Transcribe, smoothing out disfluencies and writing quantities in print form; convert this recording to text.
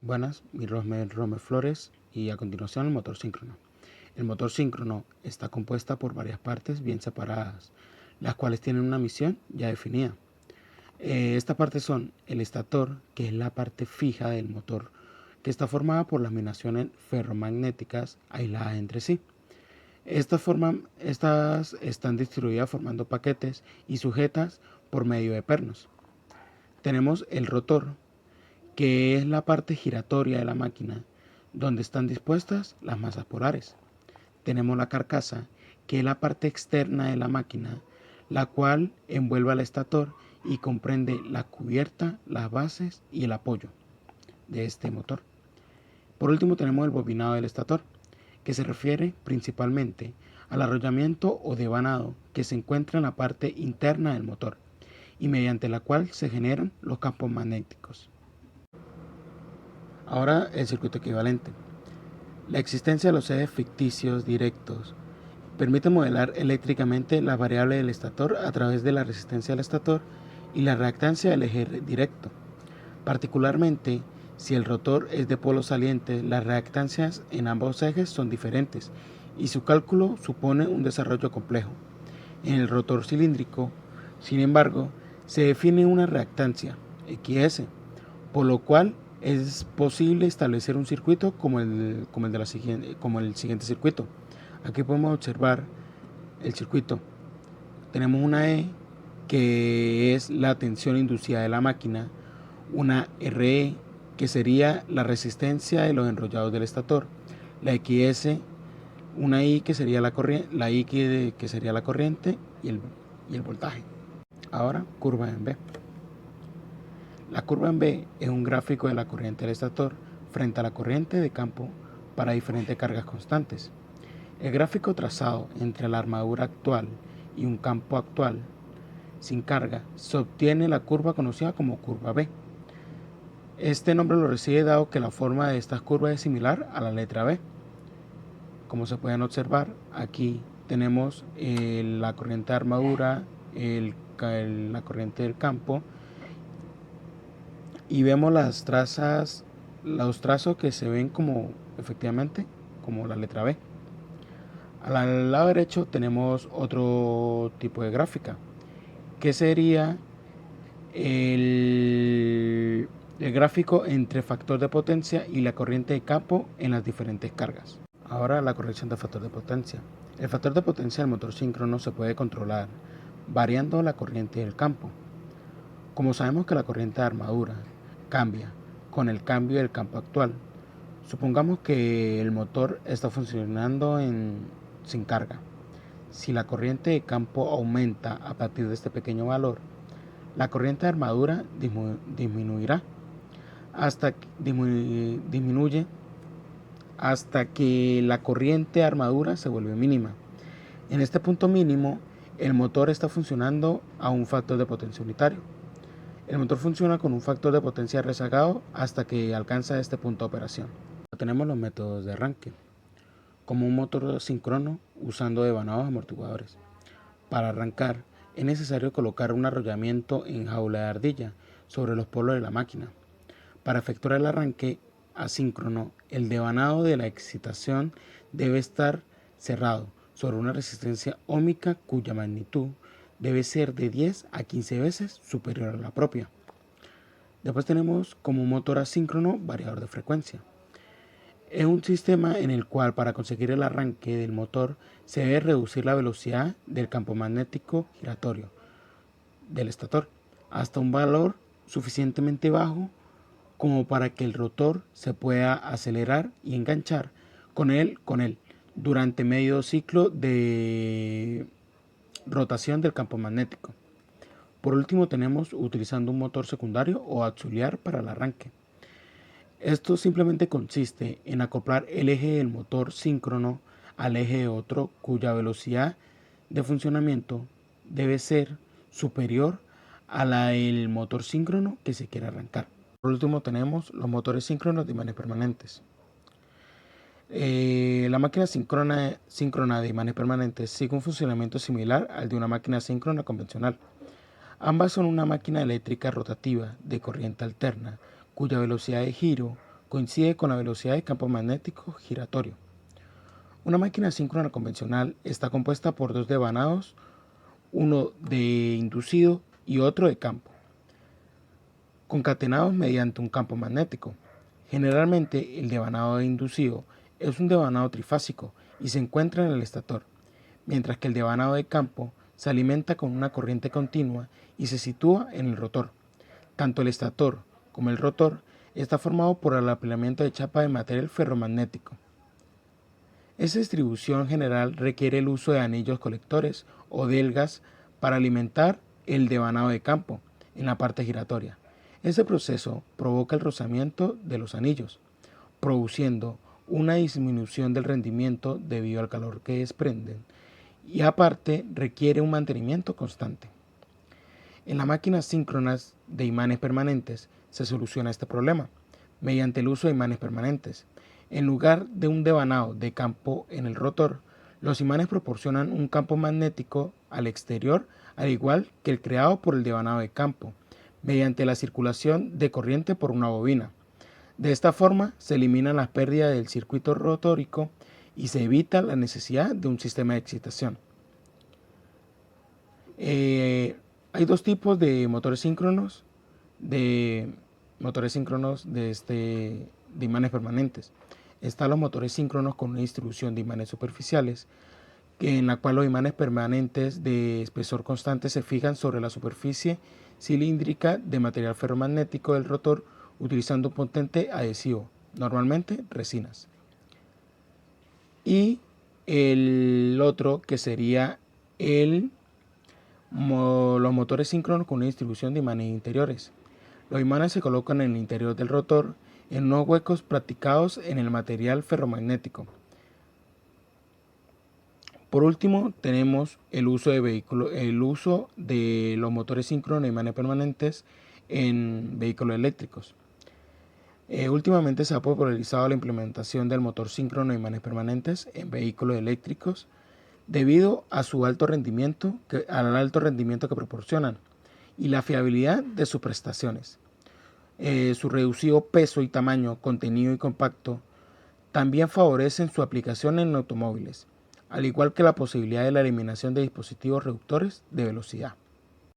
Buenas, mi nombre es Romer Flores y a continuación el motor síncrono. El motor síncrono está compuesta por varias partes bien separadas, las cuales tienen una misión ya definida. Estas partes son el estator, que es la parte fija del motor, que está formada por las laminaciones ferromagnéticas aisladas entre sí. Estas están distribuidas formando paquetes y sujetas por medio de pernos. Tenemos el rotor, que es la parte giratoria de la máquina, donde están dispuestas las masas polares. Tenemos la carcasa, que es la parte externa de la máquina, la cual envuelve al estator y comprende la cubierta, las bases y el apoyo de este motor. Por último tenemos el bobinado del estator, que se refiere principalmente al arrollamiento o devanado que se encuentra en la parte interna del motor y mediante la cual se generan los campos magnéticos. Ahora el circuito equivalente. La existencia de los ejes ficticios directos permite modelar eléctricamente la variable del estator a través de la resistencia del estator y la reactancia del eje directo. Particularmente, si el rotor es de polo saliente, las reactancias en ambos ejes son diferentes y su cálculo supone un desarrollo complejo. En el rotor cilíndrico, sin embargo, se define una reactancia, XS, por lo cual es posible establecer un circuito como el siguiente circuito. Aquí podemos observar el circuito. Tenemos una E, que es la tensión inducida de la máquina, una RE, que sería la resistencia de los enrollados del estator, la XS, una I, que sería la corriente, que sería la corriente y el voltaje. Ahora, curva en B. La curva en B es un gráfico de la corriente del estator frente a la corriente de campo para diferentes cargas constantes. El gráfico trazado entre la armadura actual y un campo actual sin carga se obtiene la curva conocida como curva B. Este nombre lo recibe dado que la forma de estas curvas es similar a la letra B. Como se pueden observar, aquí tenemos la corriente de armadura, la corriente del campo, y vemos los trazos que se ven como efectivamente como la letra B. Al lado derecho tenemos otro tipo de gráfica, que sería el gráfico entre factor de potencia y la corriente de campo en las diferentes cargas. Ahora la corrección del factor de potencia. El factor de potencia del motor síncrono se puede controlar variando la corriente del campo. Como sabemos que la corriente de armadura cambia con el cambio del campo actual, supongamos que el motor está funcionando sin carga. Si la corriente de campo aumenta a partir de este pequeño valor, la corriente de armadura disminuye hasta que la corriente de armadura se vuelve mínima. En este punto mínimo, el motor está funcionando a un factor de potencia unitario. El motor funciona con un factor de potencia rezagado hasta que alcanza este punto de operación. Tenemos los métodos de arranque, como un motor síncrono usando devanados amortiguadores. Para arrancar, es necesario colocar un arrollamiento en jaula de ardilla sobre los polos de la máquina. Para efectuar el arranque asíncrono, el devanado de la excitación debe estar cerrado sobre una resistencia óhmica cuya magnitud debe ser de 10 a 15 veces superior a la propia. Después tenemos como motor asíncrono variador de frecuencia. Es un sistema en el cual para conseguir el arranque del motor se debe reducir la velocidad del campo magnético giratorio del estator hasta un valor suficientemente bajo como para que el rotor se pueda acelerar y enganchar con él durante medio ciclo de rotación del campo magnético. Por último tenemos utilizando un motor secundario o auxiliar para el arranque. Esto simplemente consiste en acoplar el eje del motor síncrono al eje de otro cuya velocidad de funcionamiento debe ser superior a la del motor síncrono que se quiere arrancar. Por último tenemos los motores síncronos de imanes permanentes. La máquina síncrona de imanes permanentes sigue un funcionamiento similar al de una máquina síncrona convencional. Ambas son una máquina eléctrica rotativa de corriente alterna, cuya velocidad de giro coincide con la velocidad del campo magnético giratorio. Una máquina síncrona convencional está compuesta por dos devanados, uno de inducido y otro de campo, concatenados mediante un campo magnético. Generalmente el devanado de inducido es un devanado trifásico y se encuentra en el estator, mientras que el devanado de campo se alimenta con una corriente continua y se sitúa en el rotor. Tanto el estator como el rotor está formado por el apilamiento de chapa de material ferromagnético. Esa distribución general requiere el uso de anillos colectores o delgas para alimentar el devanado de campo en la parte giratoria. Ese proceso provoca el rozamiento de los anillos, produciendo una disminución del rendimiento debido al calor que desprenden y aparte requiere un mantenimiento constante. En las máquinas síncronas de imanes permanentes se soluciona este problema mediante el uso de imanes permanentes. En lugar de un devanado de campo en el rotor, los imanes proporcionan un campo magnético al exterior, al igual que el creado por el devanado de campo, mediante la circulación de corriente por una bobina. De esta forma se eliminan las pérdidas del circuito rotórico y se evita la necesidad de un sistema de excitación. Hay dos tipos de motores síncronos, de imanes permanentes. Están los motores síncronos con una distribución de imanes superficiales, en la cual los imanes permanentes de espesor constante se fijan sobre la superficie cilíndrica de material ferromagnético del rotor utilizando un potente adhesivo, normalmente resinas. Y el otro que sería los motores síncronos con una distribución de imanes interiores. Los imanes se colocan en el interior del rotor en unos huecos practicados en el material ferromagnético. Por último, tenemos el uso de los motores síncronos de imanes permanentes en vehículos eléctricos. Últimamente se ha popularizado la implementación del motor síncrono de imanes permanentes en vehículos eléctricos debido a su alto rendimiento que proporcionan y la fiabilidad de sus prestaciones. Su reducido peso y tamaño, contenido y compacto, también favorecen su aplicación en automóviles, al igual que la posibilidad de la eliminación de dispositivos reductores de velocidad.